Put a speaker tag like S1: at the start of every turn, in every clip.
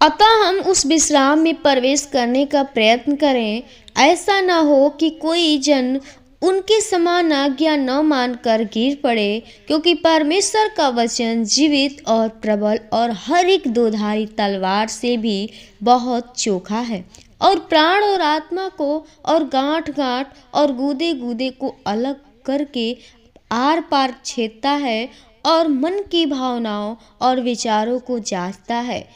S1: अतः हम उस विश्राम में प्रवेश करने का प्रयत्न करें। ऐसा न हो कि कोई जन उनके समान आज्ञा न मानकर गिर पड़े, क्योंकि परमेश्वर का वचन जीवित और प्रबल और हर एक दोधारी तलवार से भी बहुत चोखा है, और प्राण और आत्मा को और गांठ गांठ और गूदे गूदे को अलग करके आर पार छेदता है, और मन की भावनाओं और विचारों को जांचता है।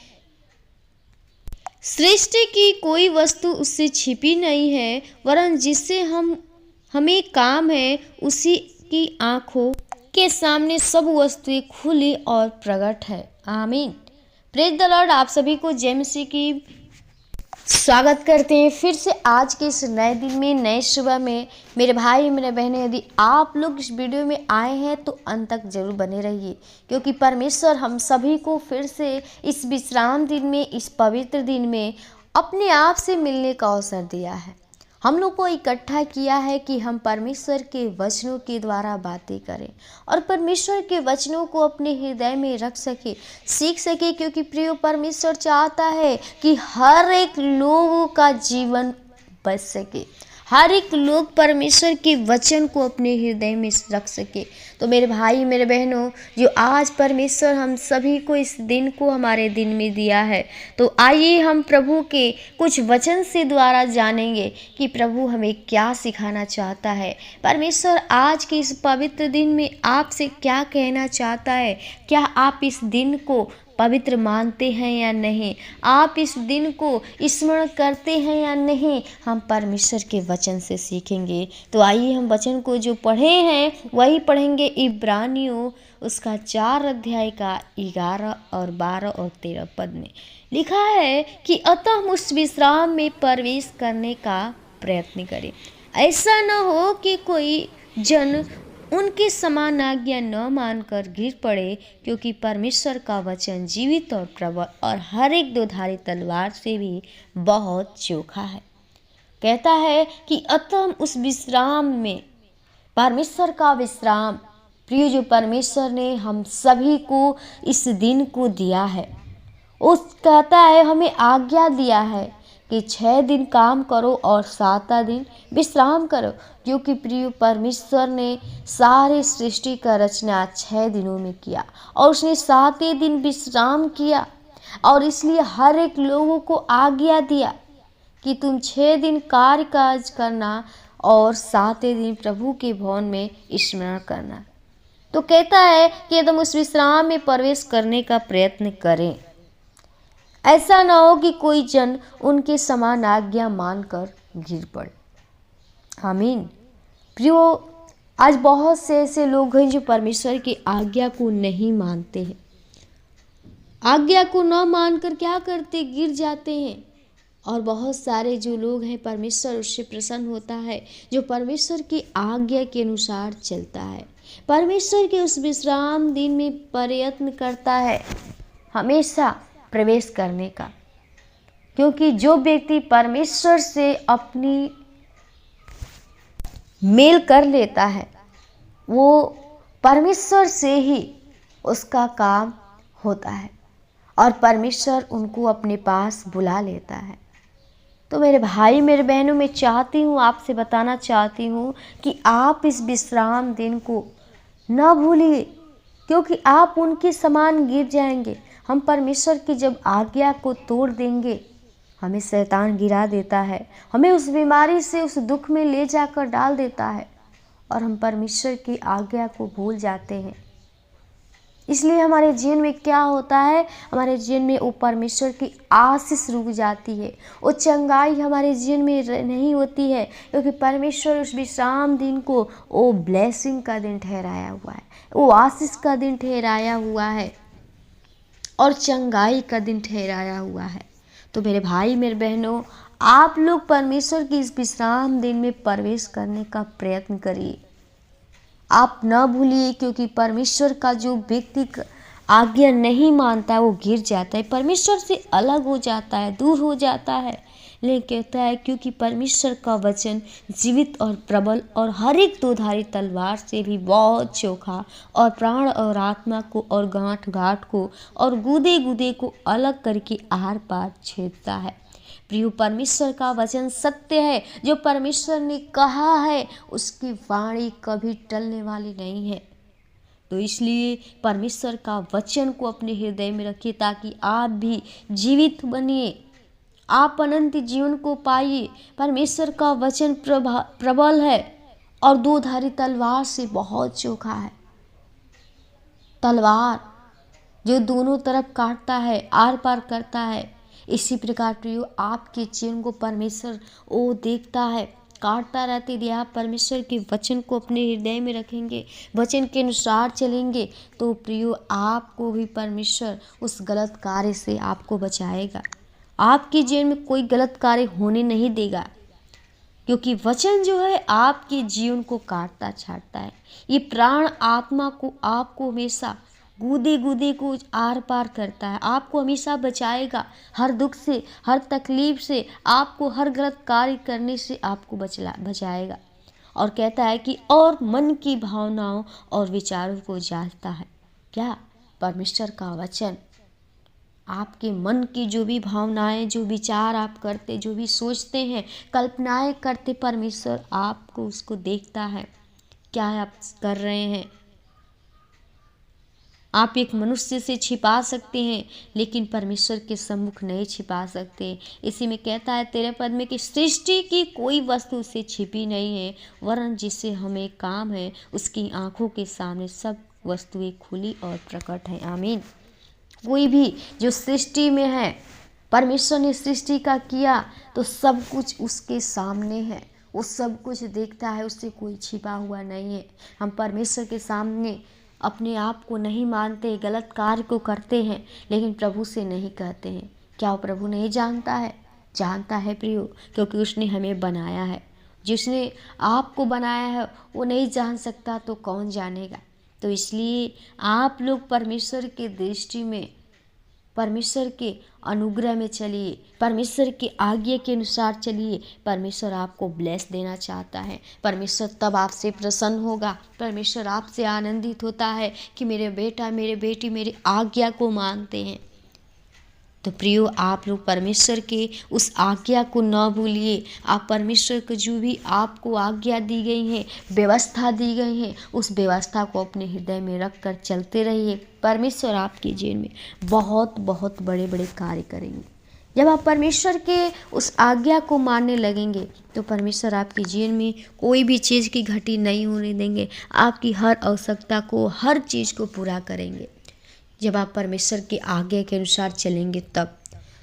S1: सृष्टि की कोई वस्तु उससे छिपी नहीं है, वरन जिससे हमें काम है उसी की आंखों के सामने सब वस्तुएं खुली और प्रकट है। आमीन। Praise the Lord. आप सभी को जय मसीह की स्वागत करते हैं फिर से आज के इस नए दिन में, नए सुबह में। मेरे भाई मेरे बहनें, यदि आप लोग इस वीडियो में आए हैं तो अंत तक जरूर बने रहिए, क्योंकि परमेश्वर हम सभी को फिर से इस विश्राम दिन में, इस पवित्र दिन में अपने आप से मिलने का अवसर दिया है। हम लोग को इकट्ठा किया है कि हम परमेश्वर के वचनों के द्वारा बातें करें और परमेश्वर के वचनों को अपने हृदय में रख सके, सीख सके, क्योंकि प्रिय परमेश्वर चाहता है कि हर एक लोगों का जीवन बच सके, हर एक लोग परमेश्वर के वचन को अपने हृदय में रख सके। तो मेरे भाई मेरे बहनों, जो आज परमेश्वर हम सभी को इस दिन को हमारे दिन में दिया है, तो आइए हम प्रभु के कुछ वचन से द्वारा जानेंगे कि प्रभु हमें क्या सिखाना चाहता है। परमेश्वर आज के इस पवित्र दिन में आपसे क्या कहना चाहता है। क्या आप इस दिन को पवित्र मानते हैं या नहीं? आप इस दिन को स्मरण करते हैं या नहीं? हम परमेश्वर के वचन से सीखेंगे। तो आइए हम वचन को जो पढ़े हैं वही पढ़ेंगे। इब्रानियों उसका 4 अध्याय का 11 और 12 और 13 पद में लिखा है कि अतः हम उस विश्राम में प्रवेश करने का प्रयत्न करें। ऐसा न हो कि कोई जन उनके समान आज्ञा न मानकर गिर पड़े, क्योंकि परमेश्वर का वचन जीवित और प्रबल और हर एक दोधारी तलवार से भी बहुत चोखा है। कहता है कि अतः हम उस विश्राम में, परमेश्वर का विश्राम, प्रिय जो परमेश्वर ने हम सभी को इस दिन को दिया है, उस कहता है हमें आज्ञा दिया है कि 6 दिन काम करो और 7वां दिन विश्राम करो, क्योंकि प्रिय परमेश्वर ने सारे सृष्टि का रचना 6 दिनों में किया और उसने 7वें दिन विश्राम किया। और इसलिए हर एक लोगों को आज्ञा दिया कि तुम 6 दिन कार्य काज करना और 7वें दिन प्रभु के भवन में स्मरण करना। तो कहता है कि एकदम उस विश्राम में प्रवेश करने का प्रयत्न करें। ऐसा ना हो कि कोई जन उनके समान आज्ञा मानकर गिर पड़े। आमीन। प्रियो, आज बहुत से ऐसे लोग हैं जो परमेश्वर की आज्ञा को नहीं मानते हैं। आज्ञा को न मानकर क्या करते, गिर जाते हैं। और बहुत सारे जो लोग हैं, परमेश्वर उससे प्रसन्न होता है जो परमेश्वर की आज्ञा के अनुसार चलता है, परमेश्वर के उस विश्राम दिन में प्रयत्न करता है हमेशा प्रवेश करने का। क्योंकि जो व्यक्ति परमेश्वर से अपनी मेल कर लेता है, वो परमेश्वर से ही उसका काम होता है और परमेश्वर उनको अपने पास बुला लेता है। तो मेरे भाई मेरे बहनों, मैं चाहती हूँ, आपसे बताना चाहती हूँ कि आप इस विश्राम दिन को न भूलिए, क्योंकि आप उनके समान गिर जाएंगे। हम परमेश्वर की जब आज्ञा को तोड़ देंगे, हमें शैतान गिरा देता है, हमें उस बीमारी से, उस दुख में ले जाकर डाल देता है और हम परमेश्वर की आज्ञा को भूल जाते हैं। इसलिए हमारे जीवन में क्या होता है, हमारे जीवन में वो परमेश्वर की आशीष रुक जाती है, वो चंगाई हमारे जीवन में नहीं होती है, क्योंकि परमेश्वर उस विश्राम दिन को वो ब्लेसिंग का दिन ठहराया हुआ है, वो आशीष का दिन ठहराया हुआ है और चंगाई का दिन ठहराया हुआ है। तो मेरे भाई मेरे बहनों, आप लोग परमेश्वर की इस विश्राम दिन में प्रवेश करने का प्रयत्न करिए। आप न भूलिए, क्योंकि परमेश्वर का जो व्यक्ति आज्ञा नहीं मानता है वो गिर जाता है, परमेश्वर से अलग हो जाता है, दूर हो जाता है। लेकिन कहता है क्योंकि परमेश्वर का वचन जीवित और प्रबल और हर एक दोधारी तलवार से भी बहुत चोखा और प्राण और आत्मा को और गांठ गांठ को और गूदे गूदे को अलग करके आर पार छेदता है। प्रिय, परमेश्वर का वचन सत्य है। जो परमेश्वर ने कहा है उसकी वाणी कभी टलने वाली नहीं है। तो इसलिए परमेश्वर का वचन को अपने हृदय में रखिए ताकि आप भी जीवित बनिए, आप अनंत जीवन को पाइए। परमेश्वर का वचन प्रबल है और दो धारी तलवार से बहुत चोखा है। तलवार जो दोनों तरफ काटता है, आर पार करता है। इसी प्रकार प्रियो, आपके जीवन को परमेश्वर वो देखता है, काटता रहते। यदि आप परमेश्वर के वचन को अपने हृदय में रखेंगे, वचन के अनुसार चलेंगे, तो प्रियो आपको भी परमेश्वर उस गलत कार्य से आपको बचाएगा। आपके जीवन में कोई गलत कार्य होने नहीं देगा, क्योंकि वचन जो है आपके जीवन को काटता छाटता है। ये प्राण आत्मा को आपको हमेशा गूदे गूदे को आर पार करता है, आपको हमेशा बचाएगा हर दुख से, हर तकलीफ से, आपको हर गलत कार्य करने से आपको बचाएगा। और कहता है कि और मन की भावनाओं और विचारों को जानता है। क्या? परमेश्वर का वचन आपके मन की जो भी भावनाएं, जो विचार आप करते, जो भी सोचते हैं, कल्पनाएं करते, परमेश्वर आपको उसको देखता है। क्या आप कर रहे हैं? आप एक मनुष्य से छिपा सकते हैं, लेकिन परमेश्वर के सम्मुख नहीं छिपा सकते। इसी में कहता है 13 पद में कि सृष्टि की कोई वस्तु से छिपी नहीं है, वरन जिससे हमें काम है उसकी आंखों के सामने सब वस्तुएं खुली और प्रकट हैं। आमीन। कोई भी जो सृष्टि में है, परमेश्वर ने सृष्टि का किया तो सब कुछ उसके सामने है, वो सब कुछ देखता है, उससे कोई छिपा हुआ नहीं है। हम परमेश्वर के सामने अपने आप को नहीं मानते, गलत कार्य को करते हैं, लेकिन प्रभु से नहीं कहते हैं। क्या वो प्रभु नहीं जानता है? जानता है प्रियो, क्योंकि उसने हमें बनाया है। जिसने आपको बनाया है वो नहीं जान सकता तो कौन जानेगा। तो इसलिए आप लोग परमेश्वर के दृष्टि में, परमेश्वर के अनुग्रह में चलिए, परमेश्वर की आज्ञा के अनुसार चलिए। परमेश्वर आपको ब्लेस देना चाहता है। परमेश्वर तब आपसे प्रसन्न होगा। परमेश्वर आपसे आनंदित होता है कि मेरे बेटा, मेरे बेटी मेरी आज्ञा को मानते हैं। तो प्रियो, आप लोग परमेश्वर के उस आज्ञा को न भूलिए। आप परमेश्वर को जो भी आपको आज्ञा दी गई है, व्यवस्था दी गई है, उस व्यवस्था को अपने हृदय में रख कर चलते रहिए। परमेश्वर आपके जीवन में बहुत बहुत बड़े बड़े कार्य करेंगे। जब आप परमेश्वर के उस आज्ञा को मानने लगेंगे तो परमेश्वर आपके जीवन में कोई भी चीज़ की घटी नहीं होने देंगे। आपकी हर आवश्यकता को, हर चीज़ को पूरा करेंगे। जब आप परमेश्वर के आज्ञा के अनुसार चलेंगे तब।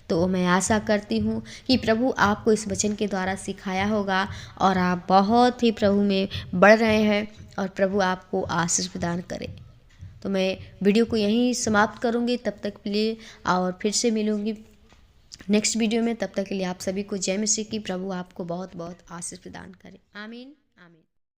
S1: तो मैं आशा करती हूँ कि प्रभु आपको इस वचन के द्वारा सिखाया होगा और आप बहुत ही प्रभु में बढ़ रहे हैं और प्रभु आपको आशीष प्रदान करे। तो मैं वीडियो को यहीं समाप्त करूँगी, तब तक के लिए, और फिर से मिलूँगी नेक्स्ट वीडियो में। तब तक के लिए आप सभी को जय मसीह की। प्रभु आपको बहुत बहुत आशीष प्रदान करे। आमीन आमीन।